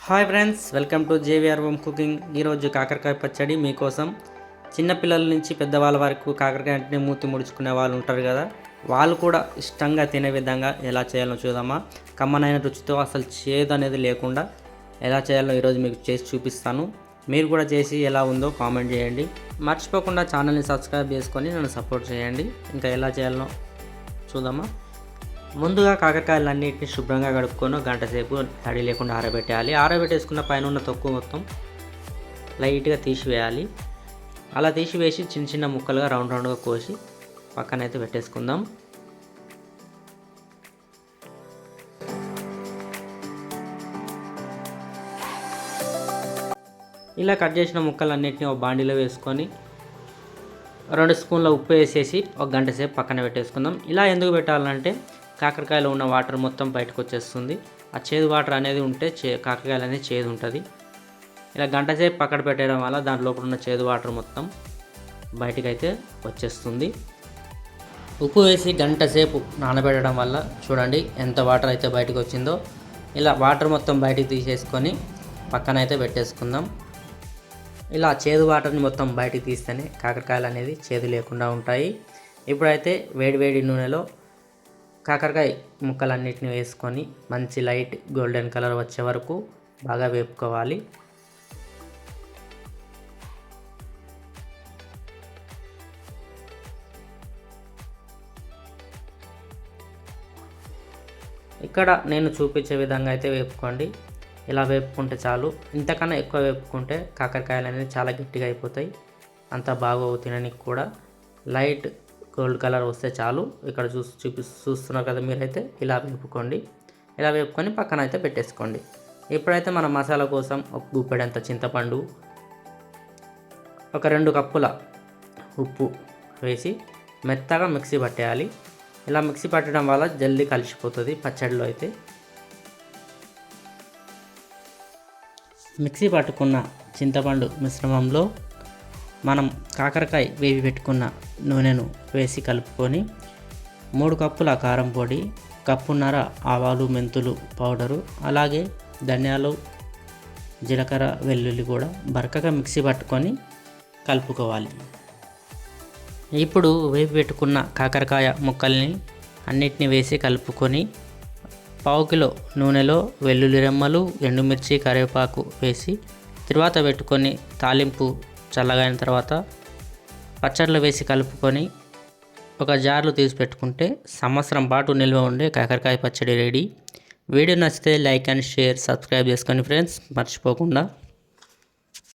Hi friends, welcome to JVR home cooking. ఈరోజు కాకరకాయ పచ్చడి మీకోసం. చిన్నపిల్లల నుంచి పెద్దవాళ్ళ వరకు కాకరకాయ అంటే మూతి ముడుచుకునే వాళ్ళు ఉంటారు కదా, వాళ్ళు కూడా ఇష్టంగా తినే విధంగా ఎలా చేయాలో చూద్దామా. కమ్మనైన రుచితో అసలు చేదు అనేది లేకుండా ఎలా చేయాలో ఈరోజు మీకు చేసి చూపిస్తాను. మీరు కూడా చేసి ఎలా ఉందో కామెంట్ చేయండి. మర్చిపోకుండా ఛానల్ని సబ్స్క్రైబ్ చేసుకొని నన్ను సపోర్ట్ చేయండి. ఇంకా ఎలా చేయాలో చూద్దామా. ముందుగా కాకరకాయలన్నిటిని శుభ్రంగా కడుక్కొని గంట సేపు తడి లేకుండా ఆరబెట్టాలి. ఆరబెట్టేసుకున్న పైన ఉన్న తొక్కు మొత్తం లైట్గా తీసివేయాలి. అలా తీసివేసి చిన్న చిన్న ముక్కలుగా రౌండ్గా కోసి పక్కనైతే పెట్టేసుకుందాం. ఇలా కట్ చేసిన ముక్కలన్నిటిని ఒక బాండీలో వేసుకొని 2 స్పూన్ల ఉప్పు వేసేసి ఒక గంట సేపు పక్కన పెట్టేసుకుందాం. ఇలా ఎందుకు పెట్టాలంటే కాకరకాయలో ఉన్న వాటర్ మొత్తం బయటకు వచ్చేస్తుంది. ఆ చేదు వాటర్ అనేది ఉంటే కాకరకాయలు అనేది చేదు ఉంటుంది. ఇలా గంట సేపు పక్కన పెట్టడం వల్ల దాంట్లో లోపల ఉన్న చేదు వాటర్ మొత్తం బయటకు అయితే వచ్చేస్తుంది. ఉప్పు వేసి గంట సేపు నానబెట్టడం వల్ల చూడండి ఎంత వాటర్ అయితే బయటకు వచ్చిందో. ఇలా వాటర్ మొత్తం బయటికి తీసేసుకొని పక్కన అయితే పెట్టేసుకుందాం. ఇలా చేదు వాటర్ని మొత్తం బయటికి తీస్తేనే కాకరకాయలు అనేది చేదు లేకుండా ఉంటాయి. ఇప్పుడైతే వేడి నూనెలో కాకరకాయ ముక్కలన్నిటిని వేసుకొని మంచి లైట్ గోల్డెన్ కలర్ వచ్చే వరకు బాగా వేపుకోవాలి. ఇక్కడ నేను చూపించే విధంగా అయితే వేపుకోండి. ఇలా వేపుకుంటే చాలు. ఇంతకన్నా ఎక్కువ వేపుకుంటే కాకరకాయలు అనేది చాలా గట్టిగా అయిపోతాయి, అంత బాగోవు తినడానికి కూడా. లైట్ గోల్డ్ కలర్ వస్తే చాలు. ఇక్కడ చూస్తున్నారు కదా మీరైతే ఇలా వేపుకోండి. ఇలా వేపుకొని పక్కన అయితే పెట్టేసుకోండి. ఇప్పుడైతే మన మసాలా కోసం ఒక గుప్పెడంత చింతపండు, ఒక 2 కప్పుల ఉప్పు వేసి మెత్తగా మిక్సీ పట్టేయాలి. ఇలా మిక్సీ పట్టడం వల్ల జల్దీ కలిసిపోతుంది పచ్చడిలో. అయితే మిక్సీ పట్టుకున్న చింతపండు మిశ్రమంలో మనం కాకరకాయ వేవి పెట్టుకున్న నూనెను వేసి కలుపుకొని 3 కప్పుల కారం పొడి, కప్పున్నర ఆవాలు మెంతులు పౌడరు, అలాగే ధనియాలు జీలకర్ర వెల్లుల్లి కూడా బరకగా మిక్సీ పట్టుకొని కలుపుకోవాలి. ఇప్పుడు వేవి పెట్టుకున్న కాకరకాయ ముక్కల్ని అన్నిటిని వేసి కలుపుకొని 1/2 కిలో నూనెలో వెల్లుల్లి రెమ్మలు, ఎండుమిర్చి, కరివేపాకు వేసి తర్వాత పెట్టుకొని తాలింపు చల్లగైన తర్వాత పచ్చడిలో వేసి కలుపుకొని ఒక జార్లో తీసి పెట్టుకుంటే సంవత్సరం పాటు నిల్వ ఉండే కాకరకాయ పచ్చడి రెడీ. వీడియో నచ్చితే లైక్ అండ్ షేర్, సబ్స్క్రైబ్ చేసుకోండి ఫ్రెండ్స్, మర్చిపోకుండా.